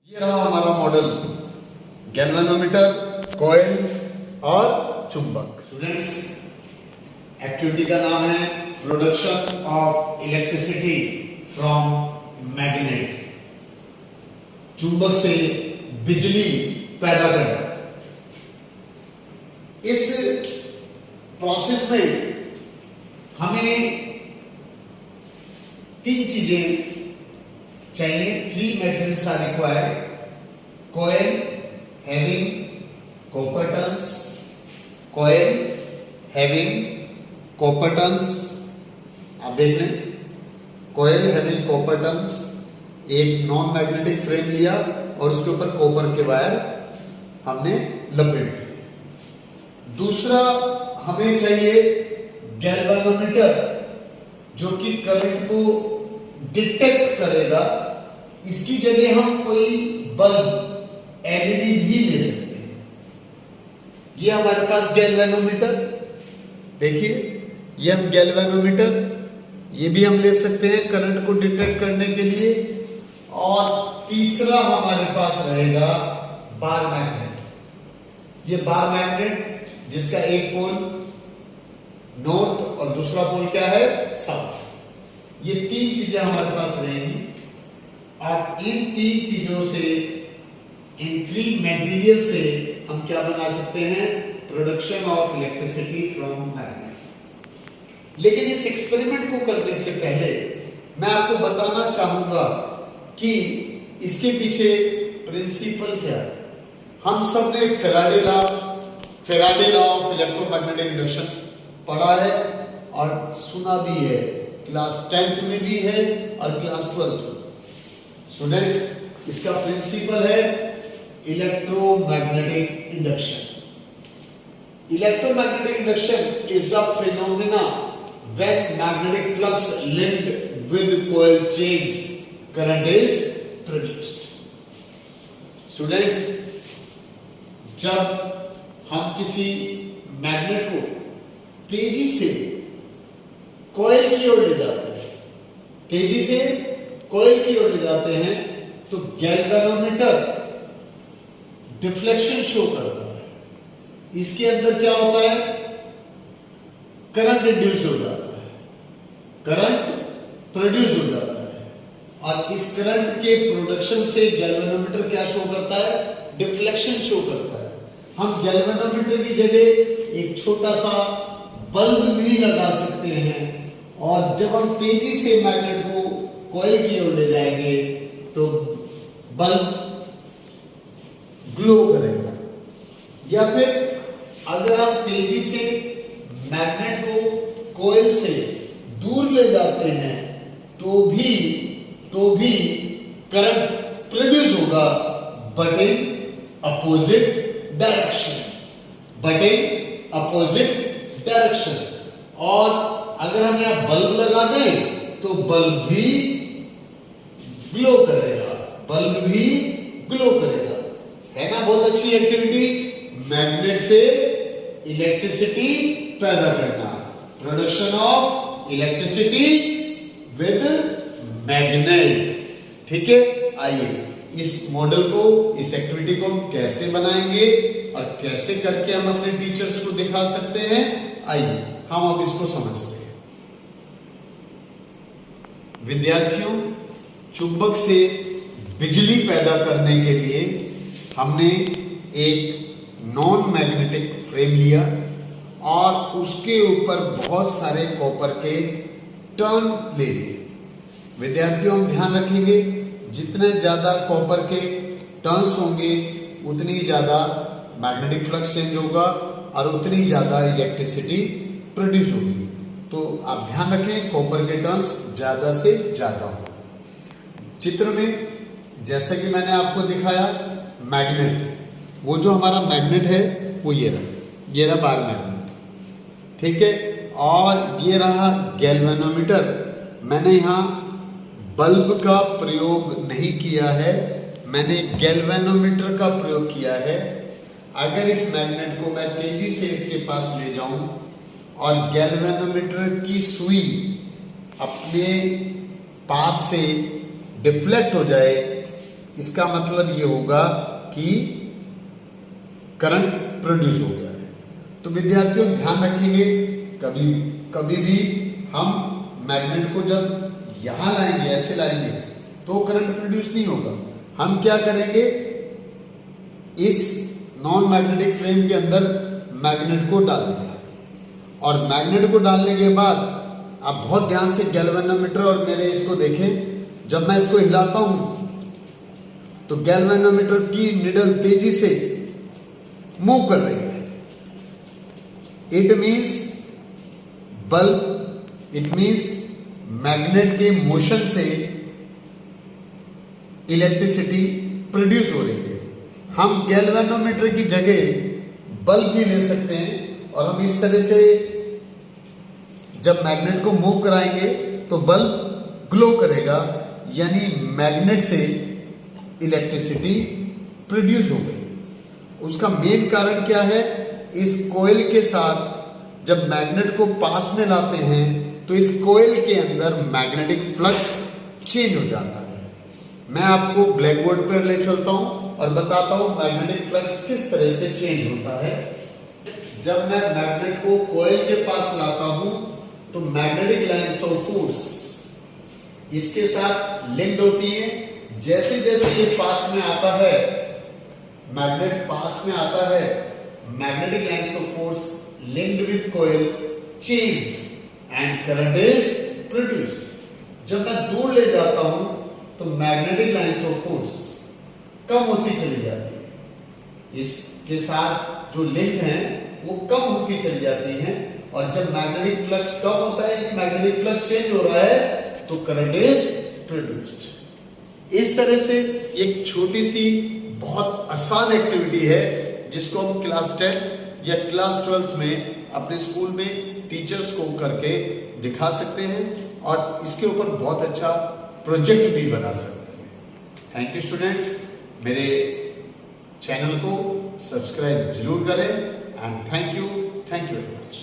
ये रहा हमारा मॉडल, गैल्वेनोमीटर, कॉइल और चुंबक। स्टूडेंट्स, एक्टिविटी का नाम है production of electricity from magnet. चुंबक से बिजली पैदा करना। इस प्रोसेस में हमें 3 चीजें चाहिए। 3 materials are required: coil having copper turns, coil having copper turns, आप देख लें, कॉइल हैविंग कॉपर टर्न्स, एक नॉन मैग्नेटिक फ्रेम लिया और उसके ऊपर कॉपर के वायर हमने लपेट दिए। दूसरा हमें चाहिए गैल्वेनोमीटर, जो कि करंट को डिटेक्ट करेगा। इसकी जगह हम कोई बल्ब एलईडी भी ले सकते हैं। ये हमारे पास गैल्वेनोमीटर, देखिए ये हम गैल्वेनोमीटर, ये भी हम ले सकते हैं करंट को डिटेक्ट करने के लिए। और तीसरा हमारे पास रहेगा बार मैग्नेट। ये बार मैग्नेट जिसका एक पोल नॉर्थ और दूसरा पोल क्या है, साउथ। ये 3 चीजें हमारे पास रहेंगी और इन 3 चीजों से, इन 3 मटेरियल से हम क्या बना सकते हैं, production of electricity from magnet. लेकिन इस एक्सपेरिमेंट को करने से पहले मैं आपको बताना चाहूंगा कि इसके पीछे प्रिंसिपल क्या है। हम सब ने Faraday law of electromagnetic induction पढ़ा है और सुना भी है, क्लास 10th में भी है और क्लास 12th में। स्टूडेंट्स, इसका प्रिंसिपल है electromagnetic induction. Electromagnetic induction is the phenomena when magnetic flux linked with coil chains current is produced. Students, जब हम किसी मैग्नेट को तेजी से कॉइल की ओर ले जाते हैं, तेजी से कॉइल की ओर ले जाते हैं, तो गैल्वेनोमीटर डिफ्लेक्शन शो करता है। इसके अंदर क्या होता है, करंट इंड्यूस हो जाता है, करंट प्रोड्यूस हो जाता है। और इस करंट के प्रोडक्शन से गैल्वेनोमीटर क्या शो करता है, डिफ्लेक्शन शो करता है। हम गैल्वेनोमीटर की जगह एक छोटा सा बल्ब भी लगा सकते हैं और जब हम तेजी से मैग्नेट को कॉइल की ओर ले जाएंगे तो बल्ब ग्लो करेगा। या फिर अगर हम तेजी से मैग्नेट को कॉइल से दूर ले जाते हैं तो भी करंट प्रोड्यूस होगा, बट इन अपोजिट डायरेक्शन, और अगर हम यहां बल्ब लगा दें तो बल्ब भी ग्लो करेगा, है ना। बहुत अच्छी एक्टिविटी, मैग्नेट से इलेक्ट्रिसिटी पैदा करना, production of electricity with magnet. ठीक है, आइए इस मॉडल को, इस एक्टिविटी को हम कैसे बनाएंगे और कैसे करके हम अपने टीचर्स को दिखा सकते हैं, आइए हम अब इसको समझते हैं। विद्यार्थियों, चुंबक से बिजली पैदा करने के लिए हमने एक नॉन मैग्नेटिक फ्रेम लिया और उसके ऊपर बहुत सारे कॉपर के टर्न ले लिए। विद्यार्थियों, हम ध्यान रखेंगे, जितने ज्यादा कॉपर के टर्न्स होंगे उतनी ज्यादा मैग्नेटिक फ्लक्स चेंज होगा और उतनी ज्यादा इलेक्ट्रिसिटी प्रोड्यूस होगी। तो आप ध्यान रखें, कॉपर के टर्न्स ज्यादा से ज्यादा हो। चित्र में जैसा कि मैंने आपको दिखाया, मैग्नेट, वो जो हमारा मैग्नेट है वो ये रहा बार मैग्नेट, ठीक है। और ये रहा गैल्वेनोमीटर। मैंने यहाँ बल्ब का प्रयोग नहीं किया है, मैंने गैल्वेनोमीटर का प्रयोग किया है। अगर इस मैग्नेट को मैं तेजी से इसके पास ले जाऊं और गैल्वेनोमीटर की सुई अपने पाथ से डिफ्लेक्ट हो जाए इसका मतलब ये होगा कि करंट प्रोड्यूस हो गया है। तो विद्यार्थियों ध्यान रखेंगे, कभी भी हम मैग्नेट को जब यहां लाएंगे, ऐसे लाएंगे, तो करंट प्रोड्यूस नहीं होगा। हम क्या करेंगे, इस नॉन मैग्नेटिक फ्रेम के अंदर मैग्नेट को डाल दिया, और मैग्नेट को डालने के बाद आप बहुत ध्यान से गैल्वेनोमीटर और मेरे इसको देखें। जब मैं इसको हिलाता हूं तो गैल्वेनोमीटर की निडल तेजी से मूव कर रही है। इट मीन्स मैग्नेट के मोशन से इलेक्ट्रिसिटी प्रोड्यूस हो रही है। हम गैल्वेनोमीटर की जगह बल्ब भी ले सकते हैं, और हम इस तरह से जब मैग्नेट को मूव कराएंगे तो बल्ब ग्लो करेगा, यानी मैग्नेट से इलेक्ट्रिसिटी प्रोड्यूस हो गई। उसका मेन कारण क्या है, इस कोयल के साथ जब मैग्नेट को पास में लाते हैं तो इस कोयल के अंदर मैग्नेटिक फ्लक्स चेंज हो जाता है। मैं आपको ब्लैक बोर्ड पर ले चलता हूं और बताता हूं मैग्नेटिक फ्लक्स किस तरह से चेंज होता है। जब मैं मैग्नेट को कोयल के पास लाता हूं तो मैग्नेटिक लाइंस ऑफ फोर्स इसके साथ लिंक्ड होती है। जैसे जैसे ये पास में आता है, मैग्नेट पास में आता है, magnetic lines of force linked with coil changes and current is produced। जब मैं दूर ले जाता हूं तो मैग्नेटिक लाइंस ऑफ फोर्स कम होती चली जाती है, इसके साथ जो लिंक है वो कम होती चली जाती है, और जब मैग्नेटिक फ्लक्स कम होता है, मैग्नेटिक फ्लक्स चेंज हो रहा है, तो करंट इज प्रोड्यूस्ड। इस तरह से एक छोटी सी बहुत आसान एक्टिविटी है जिसको हम क्लास 10 या क्लास 12th में अपने स्कूल में टीचर्स को करके दिखा सकते हैं, और इसके ऊपर बहुत अच्छा प्रोजेक्ट भी बना सकते हैं। थैंक यू स्टूडेंट्स, मेरे चैनल को सब्सक्राइब जरूर करें, and thank you very much.